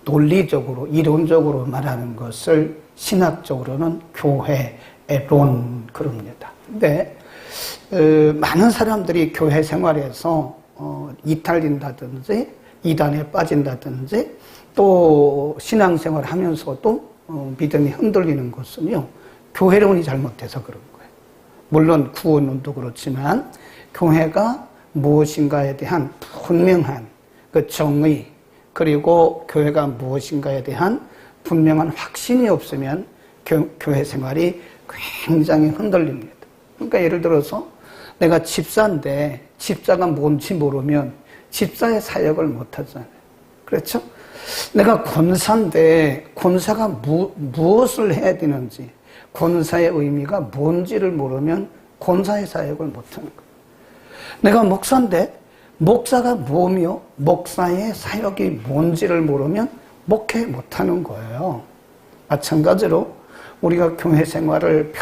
논리적으로 이론적으로 말하는 것을 신학적으로는 교회론 그럽니다. 근데 많은 사람들이 교회 생활에서 이탈린다든지 이단에 빠진다든지 또 신앙생활 하면서도 믿음이 흔들리는 것은요, 교회론이 잘못돼서 그런 거예요. 물론 구원론도 그렇지만 교회가 무엇인가에 대한 분명한 그 정의, 그리고 교회가 무엇인가에 대한 분명한 확신이 없으면 교회 생활이 굉장히 흔들립니다. 그러니까 예를 들어서 내가 집사인데 집사가 뭔지 모르면 집사의 사역을 못하잖아요. 그렇죠? 내가 권사인데 권사가 무엇을 해야 되는지, 권사의 의미가 뭔지를 모르면 권사의 사역을 못하는 거예요. 내가 목사인데 목사가 뭐며 목사의 사역이 뭔지를 모르면 목회 못하는 거예요. 마찬가지로 우리가 교회 생활을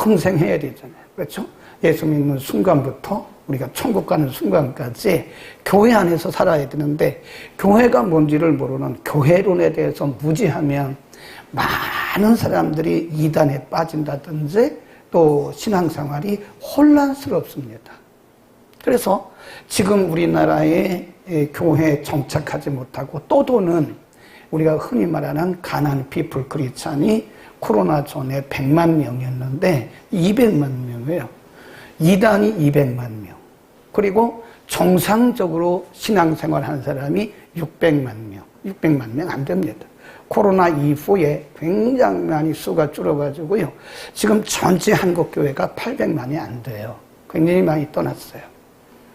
평생 해야 되잖아요. 그렇죠? 예수 믿는 순간부터 우리가 천국 가는 순간까지 교회 안에서 살아야 되는데 교회가 뭔지를 모르는 교회론에 대해서 무지하면 많은 사람들이 이단에 빠진다든지 또 신앙생활이 혼란스럽습니다. 그래서 지금 우리나라의 교회에 정착하지 못하고 떠도는 우리가 흔히 말하는 가난 피플 크리스찬이 코로나 전에 100만 명이었는데 200만 명이에요. 이단이 200만 명. 그리고 정상적으로 신앙생활 한 사람이 600만 명. 600만 명 안 됩니다. 코로나 이후에 굉장히 많이 수가 줄어가지고요. 지금 전체 한국교회가 800만이 안 돼요. 굉장히 많이 떠났어요.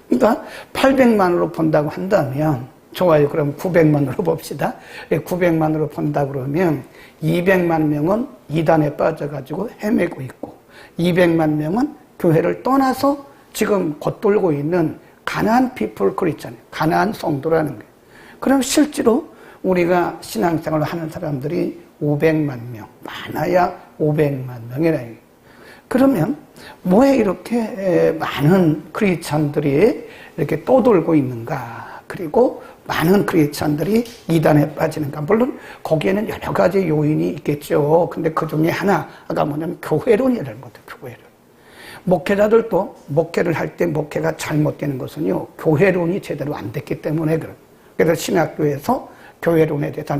그러니까 800만으로 본다고 한다면 좋아요. 그럼 900만으로 봅시다. 900만으로 본다 그러면 200만 명은 이단에 빠져가지고 헤매고 있고 200만 명은 교회를 떠나서 지금 겉돌고 있는 가나안 피플 크리스찬, 가나안 성도라는 거예요. 그럼 실제로 우리가 신앙생활을 하는 사람들이 500만 명, 많아야 500만 명이라 해요. 그러면 왜 이렇게 많은 크리스찬들이 이렇게 떠돌고 있는가? 그리고 많은 크리스찬들이 이단에 빠지는가? 물론 거기에는 여러 가지 요인이 있겠죠. 근데 그 중에 하나가 뭐냐면 교회론이라는 거죠. 교회론. 목회자들도 목회를 할 때 목회가 잘못되는 것은요, 교회론이 제대로 안 됐기 때문에 그래요. 그래서 신학교에서 교회론에 대해서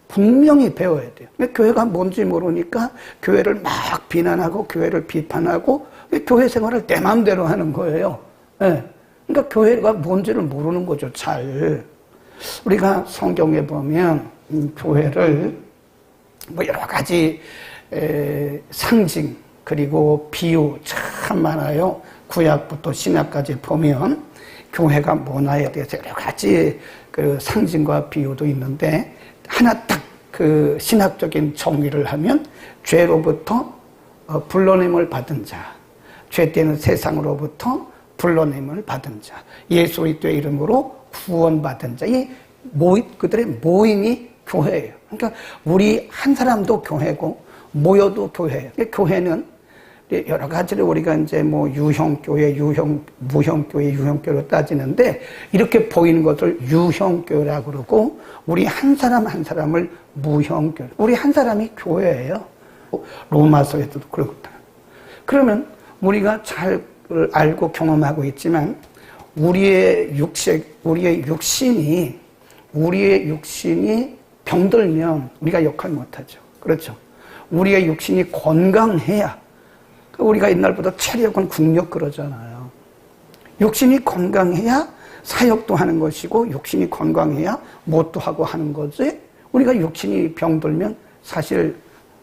분명히 배워야 돼요. 교회가 뭔지 모르니까 교회를 막 비난하고 교회를 비판하고 교회 생활을 내 마음대로 하는 거예요. 네. 그러니까 교회가 뭔지를 모르는 거죠, 잘. 우리가 성경에 보면 교회를 뭐 여러 가지 상징 그리고 비유 참 많아요. 구약부터 신약까지 보면 교회가 문화에 대해서 여러 가지 그 상징과 비유도 있는데 하나 딱 그 신학적인 정의를 하면 죄로부터 불러냄을 받은 자, 죄되는 세상으로부터 불러냄을 받은 자, 예수 그리스도의 이름으로 구원받은 자, 그들의 모임이 교회예요. 그러니까 우리 한 사람도 교회고 모여도 교회예요. 교회는 여러 가지를 우리가 이제 뭐 유형교회, 무형교회, 유형교회로 따지는데 이렇게 보이는 것을 유형교회라고 그러고 우리 한 사람 한 사람을 무형교회. 우리 한 사람이 교회예요. 로마서에도 그렇다. 그러면 우리가 잘 알고 경험하고 있지만 우리의 육신이 병들면 우리가 역할 못하죠. 그렇죠. 우리의 육신이 건강해야 우리가 옛날보다 체력은 국력 그러잖아요. 육신이 건강해야 사역도 하는 것이고 육신이 건강해야 뭣도 하고 하는 거지 우리가 육신이 병들면 사실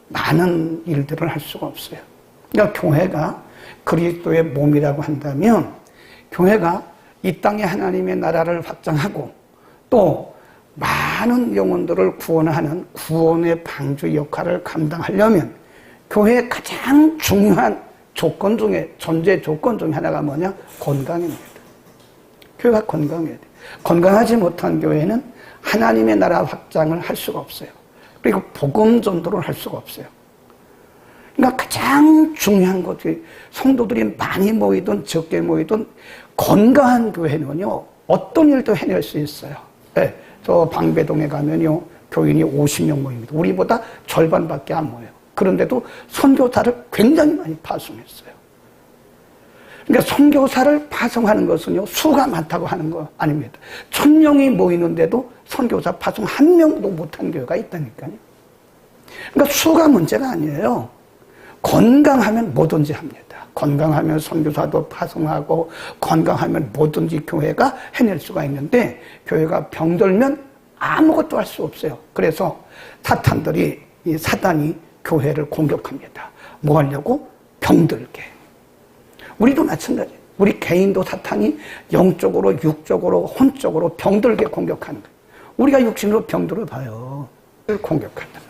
많은 일들을 할 수가 없어요. 그러니까 교회가 그리스도의 몸이라고 한다면 교회가 이 땅에 하나님의 나라를 확장하고 또 많은 영혼들을 구원하는 구원의 방주 역할을 감당하려면 교회의 가장 중요한 조건 중에 존재 조건 중에 하나가 뭐냐? 건강입니다. 교회가 건강해야 돼요. 건강하지 못한 교회는 하나님의 나라 확장을 할 수가 없어요. 그리고 복음 전도를 할 수가 없어요. 그러니까 가장 중요한 것이 성도들이 많이 모이든 적게 모이든 건강한 교회는요 어떤 일도 해낼 수 있어요. 네. 저 방배동에 가면요, 교인이 50명 모입니다. 우리보다 절반밖에 안 모여요. 그런데도 선교사를 굉장히 많이 파송했어요. 그러니까 선교사를 파송하는 것은요, 수가 많다고 하는 거 아닙니다. 1000명이 모이는데도 선교사 파송 1명도 못한 교회가 있다니까요. 그러니까 수가 문제가 아니에요. 건강하면 뭐든지 합니다. 건강하면 선교사도 파송하고, 건강하면 뭐든지 교회가 해낼 수가 있는데, 교회가 병들면 아무것도 할 수 없어요. 그래서 사단이 교회를 공격합니다. 뭐 하려고? 병들게. 우리도 마찬가지예요. 우리 개인도 사탄이 영적으로, 육적으로, 혼적으로 병들게 공격하는 거예요. 우리가 육신으로 병들어 봐요. 공격한다는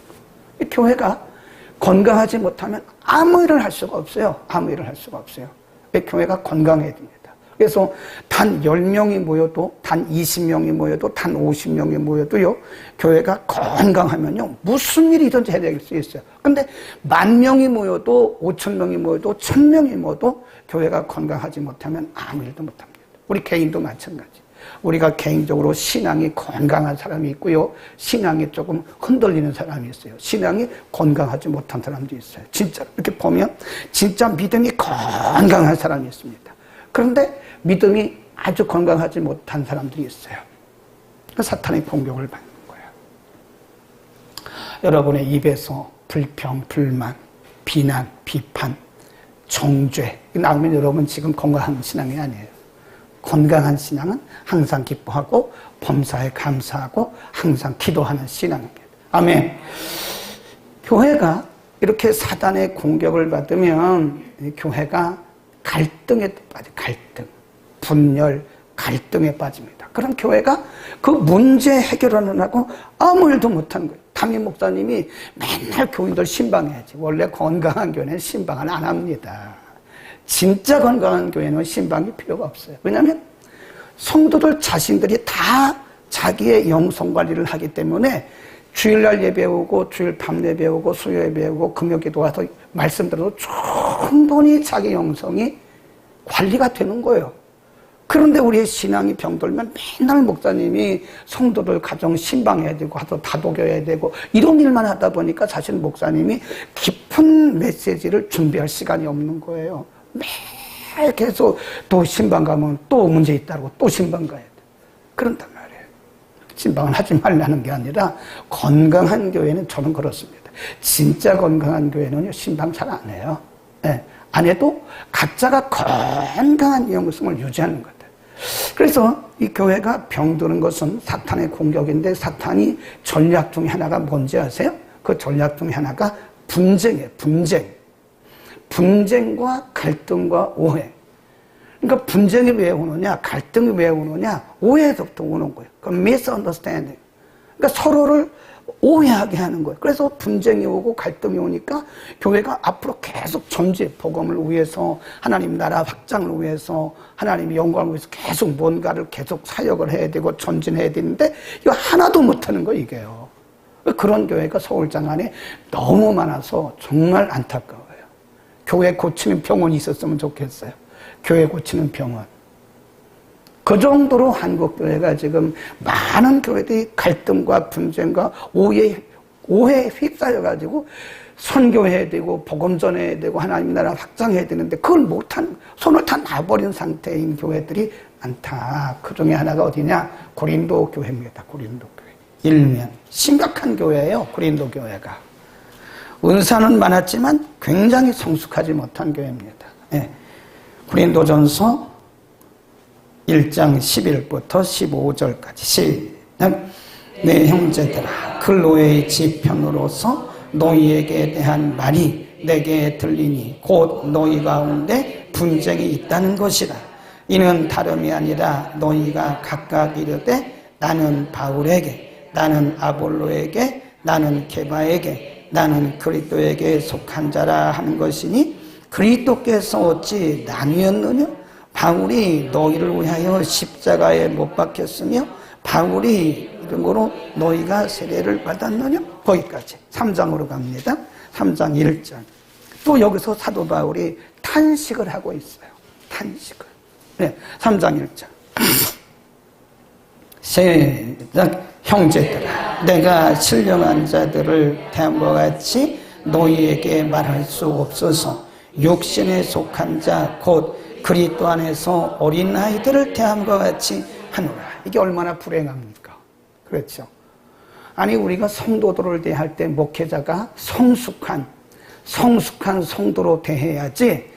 거예요. 교회가 건강하지 못하면 아무 일을 할 수가 없어요. 아무 일을 할 수가 없어요. 교회가 건강해야 됩니다. 그래서 단 10명이 모여도, 단 20명이 모여도, 단 50명이 모여도요, 교회가 건강하면요, 무슨 일이든지 해낼 수 있어요. 근데 10,000명이 모여도, 5,000명이 모여도, 1,000명이 모여도 교회가 건강하지 못하면 아무 일도 못합니다. 우리 개인도 마찬가지. 우리가 개인적으로 신앙이 건강한 사람이 있고요, 신앙이 조금 흔들리는 사람이 있어요. 신앙이 건강하지 못한 사람도 있어요. 진짜 이렇게 보면 진짜 믿음이 건강한 사람이 있습니다. 그런데 믿음이 아주 건강하지 못한 사람들이 있어요. 그 사탄의 공격을 받는 거예요. 여러분의 입에서 불평, 불만, 비난, 비판, 정죄 나오면 여러분 지금 건강한 신앙이 아니에요. 건강한 신앙은 항상 기뻐하고 범사에 감사하고 항상 기도하는 신앙입니다. 아멘. 교회가 이렇게 사단의 공격을 받으면 교회가 갈등에 빠져, 갈등, 분열, 갈등에 빠집니다. 그럼 교회가 그 문제 해결을 안 하고 아무 일도 못하는 거예요. 담임 목사님이 맨날 교인들 신방해야지. 원래 건강한 교회는 신방을 안 합니다. 진짜 건강한 교회는 신방이 필요가 없어요. 왜냐하면 성도들 자신들이 다 자기의 영성 관리를 하기 때문에 주일날 예배 오고, 주일 밤 예배 오고, 수요 예배 오고, 금요기도 와서 말씀 들어도 충분히 자기 영성이 관리가 되는 거예요. 그런데 우리의 신앙이 병들면 맨날 목사님이 성도들 가정 신방해야 되고, 다독여야 되고, 이런 일만 하다 보니까 사실 목사님이 깊은 메시지를 준비할 시간이 없는 거예요. 매일 계속 또 신방 가면 또 문제 있다고 또 신방 가야 돼. 그런단 말이에요. 신방은 하지 말라는 게 아니라 건강한 교회는 저는 그렇습니다. 진짜 건강한 교회는요, 신방 잘 안 해요. 네, 안 해도 각자가 건강한 영성을 유지하는 거예요. 그래서 이 교회가 병드는 것은 사탄의 공격인데, 사탄이 전략 중에 하나가 뭔지 아세요? 그 전략 중에 하나가 분쟁이에요. 분쟁과 갈등과 오해. 그러니까 분쟁이 왜 오느냐, 갈등이 왜 오느냐, 오해에서부터 오는 거예요. 그 misunderstanding. 그러니까 서로를 오해하게 하는 거예요. 그래서 분쟁이 오고 갈등이 오니까 교회가 앞으로 계속 전제, 복음을 위해서, 하나님 나라 확장을 위해서, 하나님의 영광을 위해서 계속 뭔가를 계속 사역을 해야 되고 전진해야 되는데 이거 하나도 못하는 거예요, 이게요. 그런 교회가 서울장 안에 너무 많아서 정말 안타까워요. 교회 고치는 병원이 있었으면 좋겠어요. 교회 고치는 병원. 그 정도로 한국교회가 지금 많은 교회들이 갈등과 분쟁과 오해에 휩싸여가지고 선교해야 되고 복음 전해야 되고 하나님 나라 확장해야 되는데 그걸 못한, 손을 다 놔버린 상태인 교회들이 많다. 그 중에 하나가 어디냐? 고린도 교회입니다. 고린도 교회. 일면 심각한 교회예요. 고린도 교회가. 은사는 많았지만 굉장히 성숙하지 못한 교회입니다. 네. 고린도전서 1장 11부터 15절까지 시작. 내 형제들아, 클로에의 지편으로서 너희에게 대한 말이 내게 들리니 곧 너희 가운데 분쟁이 있다는 것이라. 이는 다름이 아니라 너희가 각각 이르되 나는 바울에게, 나는 아볼로에게, 나는 게바에게, 나는 그리스도에게 속한 자라 하는 것이니 그리스도께서 어찌 나뉘었느냐? 바울이 너희를 위하여 십자가에 못 박혔으며 바울이 이름으로 너희가 세례를 받았느냐? 거기까지 3장으로 갑니다. 3장 1절. 또 여기서 사도 바울이 탄식을 하고 있어요. 탄식을. 네, 3장 1절. 시작. 형제들아, 내가 신령한 자들을 대함과 같이 너희에게 말할 수 없어서 육신에 속한 자 곧 그리스도 안에서 어린 아이들을 대함과 같이 하노라. 이게 얼마나 불행합니까? 그렇죠. 아니, 우리가 성도들을 대할 때 목회자가 성숙한 성도로 대해야지,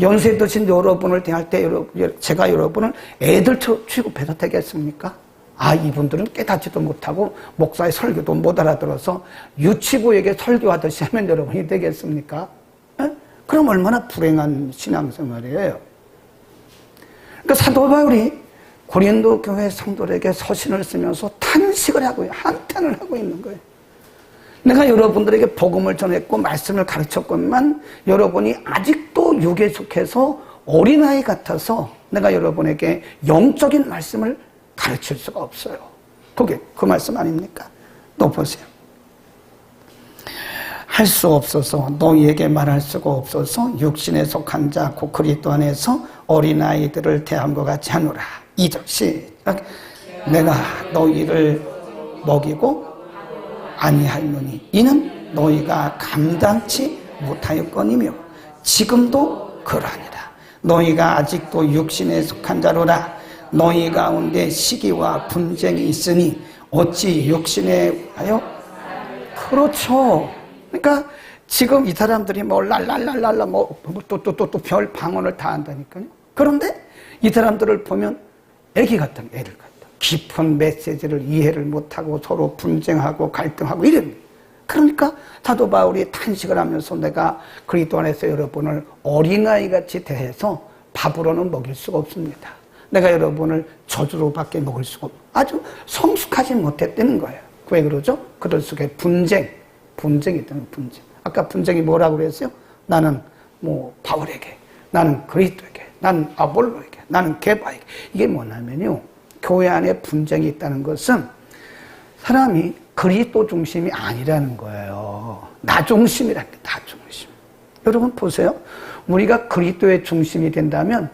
연세 드신 여러분을 대할 때 제가 여러분을 애들처럼 취급해도 되겠습니까? 아, 이분들은 깨닫지도 못하고 목사의 설교도 못 알아들어서 유치부에게 설교하듯이 하면 여러분이 되겠습니까? 에? 그럼 얼마나 불행한 신앙생활이에요. 그러니까 사도 바울이 고린도 교회 성도들에게 서신을 쓰면서 탄식을 하고요, 한탄을 하고 있는 거예요. 내가 여러분들에게 복음을 전했고 말씀을 가르쳤건만 여러분이 아직도 육에 속해서 어린아이 같아서 내가 여러분에게 영적인 말씀을 가르칠 수가 없어요. 그게 그 말씀 아닙니까? 또 보세요. 할 수 없어서, 너희에게 말할 수가 없어서 육신에 속한 자 곧 그리스도 안에서 어린아이들을 대함과 같이 하노라. 2절 시작. 내가 너희를 먹이고 아니하노니 이는 너희가 감당치 못하였거니며 지금도 그러하니라. 너희가 아직도 육신에 속한 자로라. 너희 가운데 시기와 분쟁이 있으니 어찌 육신에 하여. 그렇죠. 그러니까 지금 이 사람들이 뭐 랄랄랄랄라 또 별 방언을 다 한다니까요. 그런데 이 사람들을 보면 애기 같은 애들 같다. 깊은 메시지를 이해를 못하고 서로 분쟁하고 갈등하고 이런. 그러니까 사도 바울이 탄식을 하면서 내가 그리스도 안에서 여러분을 어린아이같이 대해서 밥으로는 먹일 수가 없습니다. 내가 여러분을 저주로밖에 먹을 수가 없고 아주 성숙하지 못했다는 거예요. 왜 그러죠? 그들 속에 분쟁이 있다는 분쟁. 아까 분쟁이 뭐라고 그랬어요? 나는 뭐 바울에게, 나는 그리스도에게, 나는 아볼로에게, 나는 게바에게. 이게 뭐냐면요, 교회 안에 분쟁이 있다는 것은 사람이 그리스도 중심이 아니라는 거예요. 나 중심이라는 게, 나 중심. 여러분 보세요. 우리가 그리스도의 중심이 된다면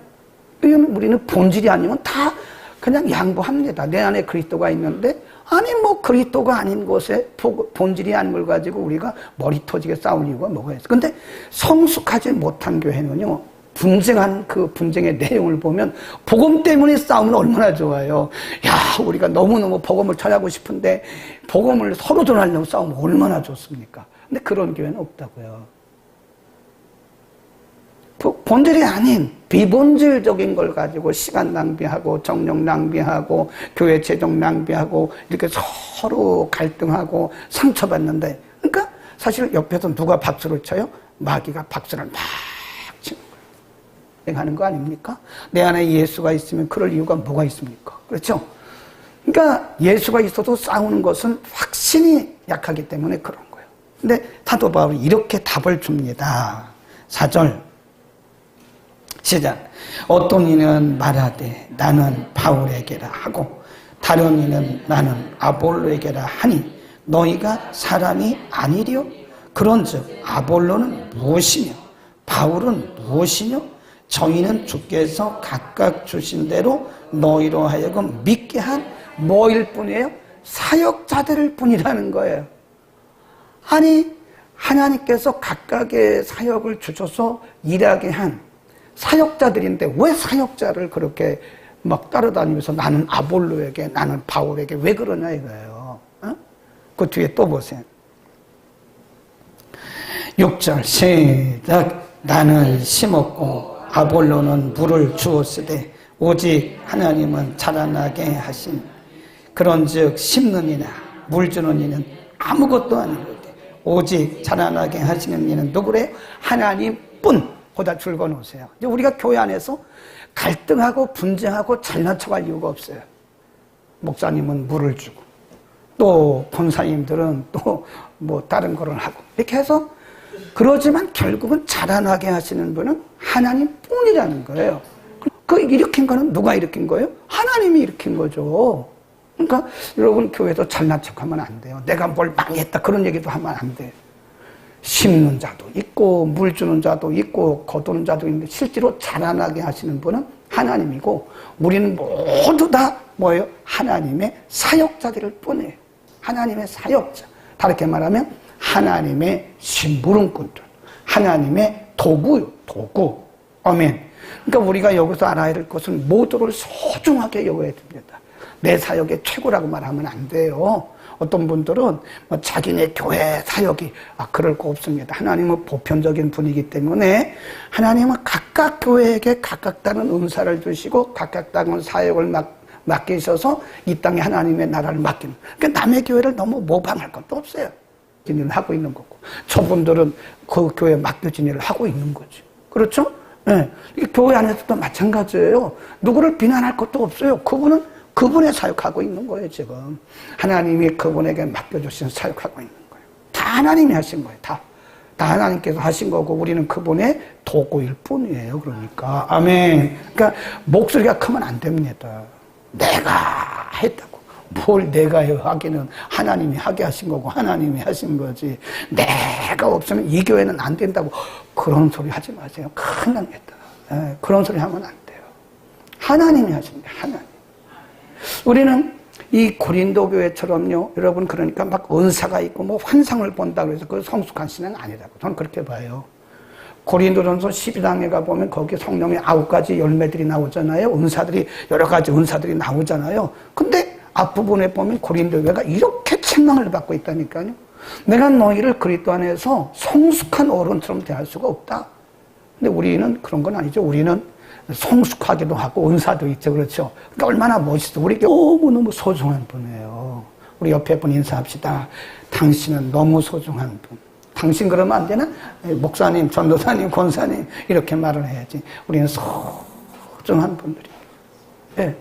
우리는 본질이 아니면 다 그냥 양보합니다. 내 안에 그리스도가 있는데, 아니 뭐 그리스도가 아닌 곳에 본질이 아닌 걸 가지고 우리가 머리 터지게 싸울 이유가 뭐가 있어요. 근데 성숙하지 못한 교회는요, 분쟁한 그 분쟁의 내용을 보면 복음 때문에 싸우면 얼마나 좋아요. 야, 우리가 너무너무 복음을 전하고 싶은데 복음을 서로 전하려고 싸우면 얼마나 좋습니까? 근데 그런 교회는 없다고요. 본질이 아닌 비본질적인 걸 가지고 시간 낭비하고 정력 낭비하고 교회 재정 낭비하고 이렇게 서로 갈등하고 상처받는데, 그러니까 사실 옆에서 누가 박수를 쳐요? 마귀가 박수를 막 치는 거예요. 하는 거 아닙니까? 내 안에 예수가 있으면 그럴 이유가 뭐가 있습니까? 그렇죠? 그러니까 예수가 있어도 싸우는 것은 확신이 약하기 때문에 그런 거예요. 근데 사도 바울이 이렇게 답을 줍니다. 4절 시작. 어떤 이는 말하되 나는 바울에게라 하고 다른 이는 나는 아볼로에게라 하니 너희가 사람이 아니랴? 그런즉 아볼로는 무엇이며 바울은 무엇이며 저희는 주께서 각각 주신 대로 너희로 하여금 믿게 한 뭐일 뿐이에요? 사역자들일 뿐이라는 거예요. 아니, 하나님께서 각각의 사역을 주셔서 일하게 한 사역자들인데 왜 사역자를 그렇게 막 따라다니면서 나는 아볼로에게, 나는 바울에게 왜 그러냐 이거예요. 어? 그 뒤에 또 보세요. 6절 시작. 나는 심었고 아볼로는 물을 주었으되 오직 하나님은 자라나게 하신. 그런즉 심는 이나 물 주는 이는 아무것도 아니거든. 오직 자라나게 하시는 이는 누구래요? 하나님뿐. 거기다 줄거 놓으세요. 이제 우리가 교회 안에서 갈등하고 분쟁하고 잘난 척할 이유가 없어요. 목사님은 물을 주고 또 권사님들은 또 뭐 다른 거를 하고 이렇게 해서, 그러지만 결국은 자라나게 하시는 분은 하나님뿐이라는 거예요. 그 일으킨 거는 누가 일으킨 거예요? 하나님이 일으킨 거죠. 그러니까 여러분 교회에서 잘난 척하면 안 돼요. 내가 뭘 많이 했다 그런 얘기도 하면 안 돼요. 심는 자도 있고 물 주는 자도 있고 거두는 자도 있는데 실제로 자라나게 하시는 분은 하나님이고 우리는 모두 다 뭐예요? 하나님의 사역자들일 뿐이에요. 하나님의 사역자. 다르게 말하면 하나님의 심부름꾼들. 하나님의 도구요. 도구. 아멘. 그러니까 우리가 여기서 알아야 될 것은 모두를 소중하게 여겨야 됩니다. 내 사역의 최고라고 말하면 안 돼요. 어떤 분들은 뭐 자기네 교회 사역이 그럴 거 없습니다. 하나님은 보편적인 분이기 때문에 하나님은 각각 교회에게 각각 다른 은사를 주시고 각각 다른 사역을 맡기셔서 이 땅에 하나님의 나라를 맡기는. 그러니까 남의 교회를 너무 모방할 것도 없어요. 일을 하고 있는 거고 저분들은 그 교회에 맡겨진 일을 하고 있는 거죠. 그렇죠? 네. 교회 안에서도 마찬가지예요. 누구를 비난할 것도 없어요. 그분은 그분의 사역하고 있는 거예요, 지금. 하나님이 그분에게 맡겨주신 사역하고 있는 거예요. 다 하나님이 하신 거예요, 다. 다 하나님께서 하신 거고, 우리는 그분의 도구일 뿐이에요, 그러니까. 아멘. 그러니까, 목소리가 크면 안 됩니다. 내가 했다고. 뭘 내가 하기는 하나님이 하게 하신 거고, 하나님이 하신 거지. 내가 없으면 이 교회는 안 된다고. 그런 소리 하지 마세요. 큰일 납니다. 네, 그런 소리 하면 안 돼요. 하나님이 하신 거예요, 하나님. 우리는 이 고린도 교회처럼요, 여러분, 그러니까 막 은사가 있고 뭐 환상을 본다고 해서 그 성숙한 신은 아니라고 저는 그렇게 봐요. 고린도전서 12장에 가보면 거기 성령의 9가지 열매들이 나오잖아요. 은사들이, 여러 가지 은사들이 나오잖아요. 근데 앞부분에 보면 고린도 교회가 이렇게 책망을 받고 있다니까요. 내가 너희를 그리스도 안에서 성숙한 어른처럼 대할 수가 없다. 근데 우리는 그런 건 아니죠. 우리는 성숙하기도 하고 은사도 있죠. 그렇죠? 그러니까 얼마나 멋있어. 우리 너무너무 소중한 분이에요. 우리 옆에 분 인사합시다. 당신은 너무 소중한 분. 당신 그러면 안 되나? 목사님, 전도사님, 권사님 이렇게 말을 해야지. 우리는 소중한 분들이에요. 네.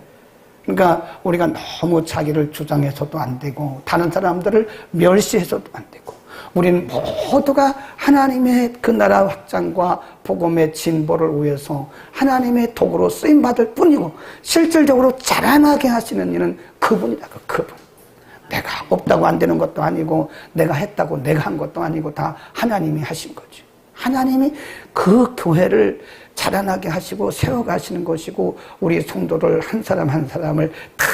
그러니까 우리가 너무 자기를 주장해서도 안 되고 다른 사람들을 멸시해서도 안 되고 우리는 모두가 하나님의 그 나라 확장과 복음의 진보를 위해서 하나님의 도구로 쓰임받을 뿐이고 실질적으로 자라나게 하시는 이는 그분이라고. 그분. 내가 없다고 안 되는 것도 아니고 내가 했다고 내가 한 것도 아니고 다 하나님이 하신 거지. 하나님이 그 교회를 자라나게 하시고 세워가시는 것이고 우리 성도를 한 사람 한 사람을 다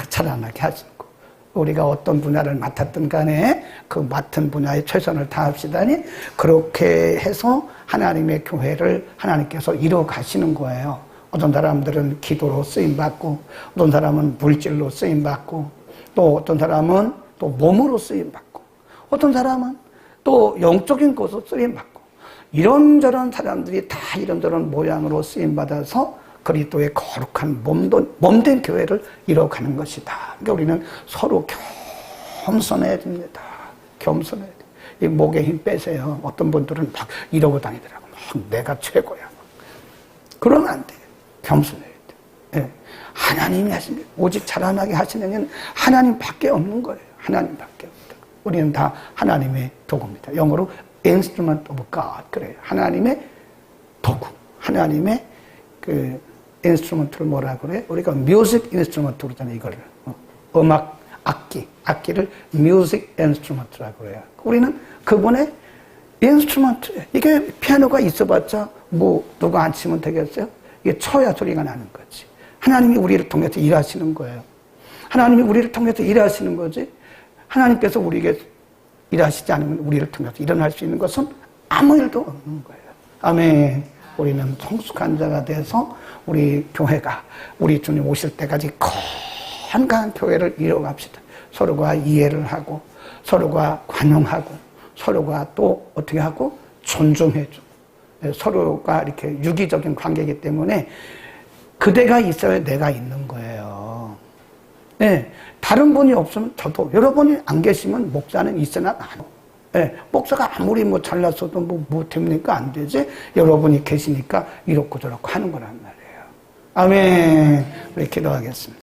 자라나게 하시는 거. 우리가 어떤 분야를 맡았든 간에 그 맡은 분야에 최선을 다합시다니 그렇게 해서 하나님의 교회를 하나님께서 이루어 가시는 거예요. 어떤 사람들은 기도로 쓰임받고 어떤 사람은 물질로 쓰임받고 또 어떤 사람은 또 몸으로 쓰임받고 어떤 사람은 또 영적인 것으로 쓰임받고 이런저런 사람들이 다 이런저런 모양으로 쓰임받아서 그리스도의 거룩한 몸된 교회를 이뤄가는 것이다. 그러니까 우리는 서로 겸손해야 됩니다. 겸손해야 돼. 이 목에 힘 빼세요. 어떤 분들은 막 이러고 다니더라고. 막 내가 최고야. 그러면 안 돼. 겸손해야 돼. 네. 하나님이 하십니다. 오직 자라나게 하시는 이는 하나님밖에 없는 거예요. 하나님밖에 없다. 우리는 다 하나님의 도구입니다. 영어로 instrument of God. 그래요. 하나님의 도구. 하나님의 그 인스트루먼트를 뭐라 그래? 우리가 뮤직 인스트루먼트 그러잖아요. 이거를 음악 악기를 뮤직 인스트루먼트라고 그래요. 우리는 그분의 인스트루먼트. 이게 피아노가 있어봤자 뭐 누가 안 치면 되겠어요? 이게 쳐야 소리가 나는 거지. 하나님이 우리를 통해서 일하시는 거예요. 하나님이 우리를 통해서 일하시는 거지. 하나님께서 우리에게 일하시지 않으면 우리를 통해서 일어날 수 있는 것은 아무 일도 없는 거예요. 아멘. 우리는 성숙한 자가 돼서 우리 교회가 우리 주님 오실 때까지 건강한 교회를 이뤄갑시다. 서로가 이해를 하고 서로가 관용하고 서로가 또 어떻게 하고 존중해주고 서로가 이렇게 유기적인 관계이기 때문에 그대가 있어야 내가 있는 거예요. 네, 다른 분이 없으면 저도 여러분이 안 계시면 목사는 있으나 나도. 네, 목사가 아무리 뭐 잘났어도 뭐 됩니까? 안 되지. 여러분이 계시니까 이렇고 저렇고 하는 거란 말이에요. 아멘. 우리 기도하겠습니다.